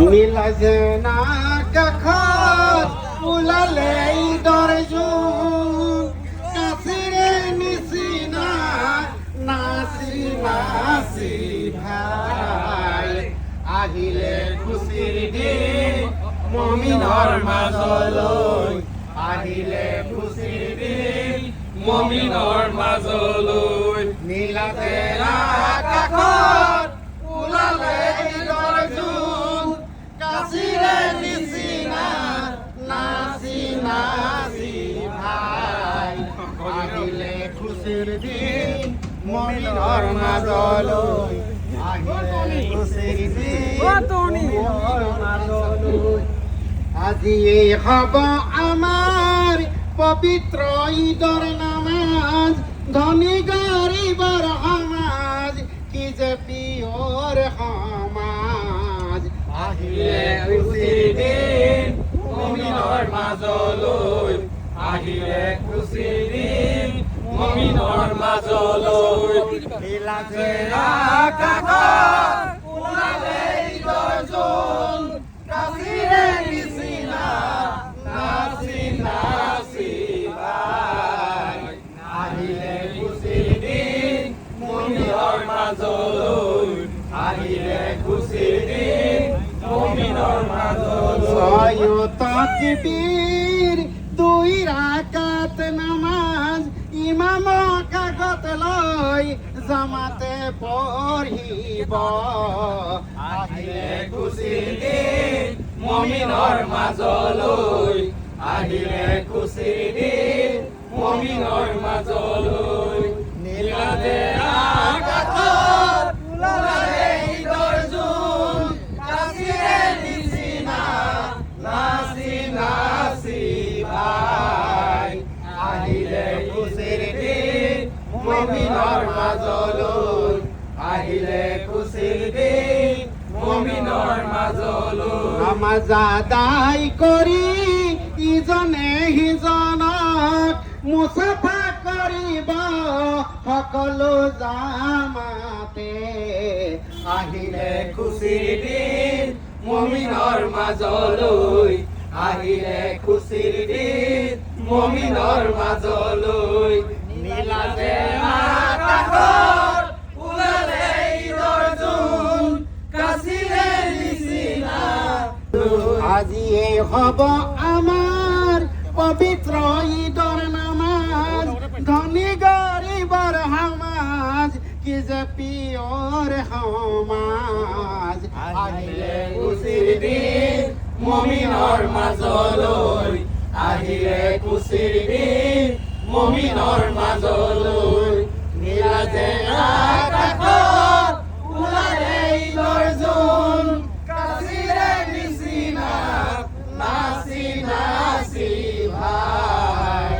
মিলাজে না কাখৰ উলালে দৰজুন কাসিৰে নিসিনা নাসি নাসি ভাই আহিলে খুশিৰ দিন মুমিনৰ মাজলৈ আহিলে খুশিৰ দিন মুমিনৰ মাজলৈ মিলাজে না কাখৰ উলালে দৰজুন কাসিৰে নিসিনা নাসি নাসি ভাই আহিলে খুশিৰ দিন মুমিনৰ মাজলৈ আহিলে খুশিৰ দিন মুমিনৰ মাজলৈ আজি হব আমাৰ পবিত্ৰ ঈদৰ নামাজ ধনী গৰীবৰ সমাজ কি যে পিয়ৰ সমাজ আহিলে খুশিৰ দিন মুমিনৰ মাজলৈ আহিলে খুশিৰ দিন মুমিনৰ মাজলৈ মিলাজে আকাশৰ ওলালে দৰ্জন কাসিৰে নিচিনা নাচি নাচি ভাই আহিলে খুশিৰ দিন মুমিনৰ মাজলৈ আহিলে খুশিৰ দিন মুমিনৰ মাজলৈ ছয় তাকবীৰ দুই ৰাকাত নামাজ ইমাম কাগত লৈ জামাতে পঢ়িব আহিলে খুশিৰ দিন মুমিনৰ মাজলৈ আহিলে খুশিৰ দিন মুমিনৰ মাজলৈ নীলাজে আকাশৰ ওলালে দৰ্জুন কাসিৰে নিচিনা নাচি নাচি ভাই আহিলে খুশিৰ দিন মুমিনৰ মাজলৈ আহিলে খুশিৰ দিন মুমিনৰ মাজলৈ নামাজ আদায় কৰি ইজনে সিজনক মুছাফা কৰিব সকলো জামাতে আহিলে খুশিৰ দিন মুমিনৰ মাজলৈ আহিলে খুশিৰ দিন মুমিনৰ মাজলৈ নীলাজে আকাশৰ ওলালে দৰ্জন কাসিৰে নিচিনা আজি হব আমাৰ পবিত্ৰ ঈদৰ নামাজ ধনী গৰীবৰ সমাজ কি যে পিয়ৰ সমাজ আহিলে খুশিৰ দিন মুমিনৰ মাজলৈ আহিলে খুশিৰ দিন মুমিনৰ মাজলৈ নীলাজে আকাশৰ ওলালে দৰ্জন কাসিৰে নিচিনা নাচি নাচি ভাই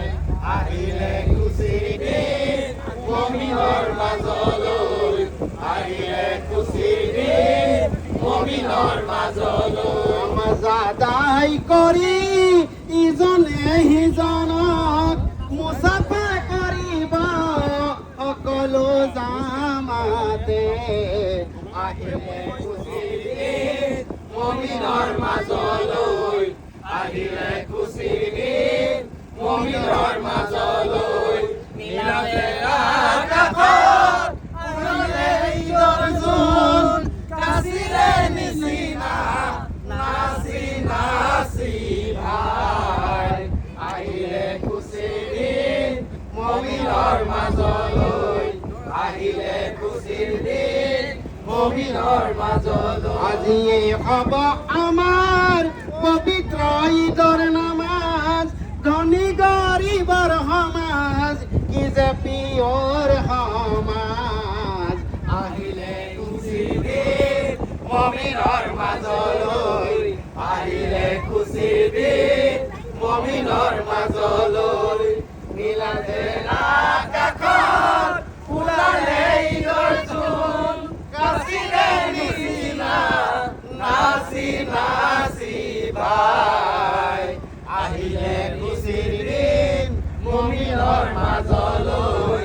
আহিলে খুশিৰ দিন মুমিনৰ মাজলৈ আহিলে খুশিৰ দিন মুমিনৰ মাজলৈ নামাজ আদায় কৰি ইজনে সিজনক মুছাফা কৰিব সকলো জামাতে আহিলে খুশিৰ দিন মুমিনৰ মাজলৈ আহিলে খুশিৰ দিন মুমিনৰ মাজলৈ নীলাজে আকাশৰ ওলালে দৰ্জন কাসিৰে নিচিনা নাচি নাচি ভাই আহিলে খুশিৰ দিন মুমিনৰ মাজলৈ আহিলে খুশিৰ দিন মুমিনৰ মাজলৈ আজি হব আমাৰ পবিত্ৰ ঈদৰ নামাজ ধনী গৰীবৰ সমাজ কি যে পিয়ৰ সমাজ আহিলে খুশিৰ দিন মুমিনৰ মাজলৈ আহিলে খুশিৰ দিন মুমিনৰ মাজলৈ নীলাজে আকাশৰ ওলালে দৰ্জন কাসিৰে নিচিনা নাচি নাচি ভাই আহিলে খুশিৰ দিন মুমিনৰ মাজলৈ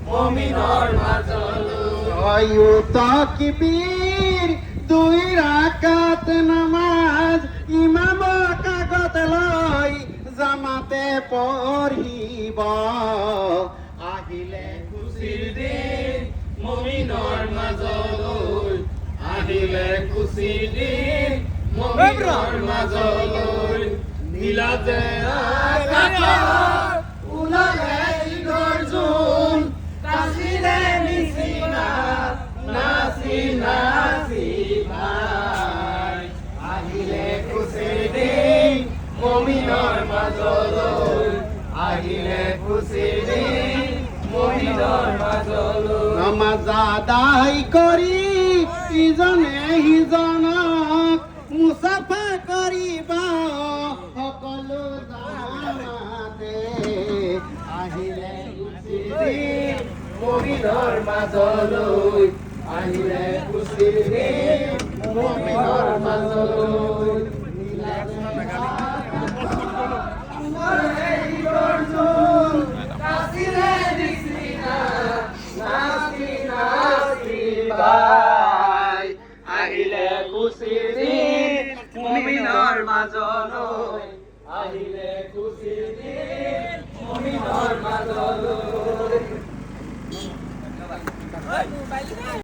মুমিনৰ মাজলৈ তাকবীৰ দুই ৰাকাত নামাজ ইমামৰ কাগজ লৈ জামাতে পঢ়িব আহিলে খুচিৰ দিন মুমিনৰ মাজলৈ আহিলে খুচিৰ দিন মুমিনৰ মাজলৈ নীলাজে আকাশত ওলালে ঈদৰ জোন কাচিৰে নিচিনা নাচি নাচি ভাই আহিলে খুচিৰ দিন মুমিনৰ মাজলৈ আহিলে খুচিৰ দিন মুমিনৰ মাজলৈ নামাজ আদায় কৰি ইজনে সিজনক মুছাফা কৰিব সকলো জামাতে আহিলে খুচিৰ দিন মুমিনৰ মাজলৈ আহিলে খুচিৰ দিন মুমিনৰ মাজলৈ আহিলে খুচিৰ দিন মুমিনৰ মাজলৈ আহিলে খুচিৰ দিন মুমিনৰ মাজলৈ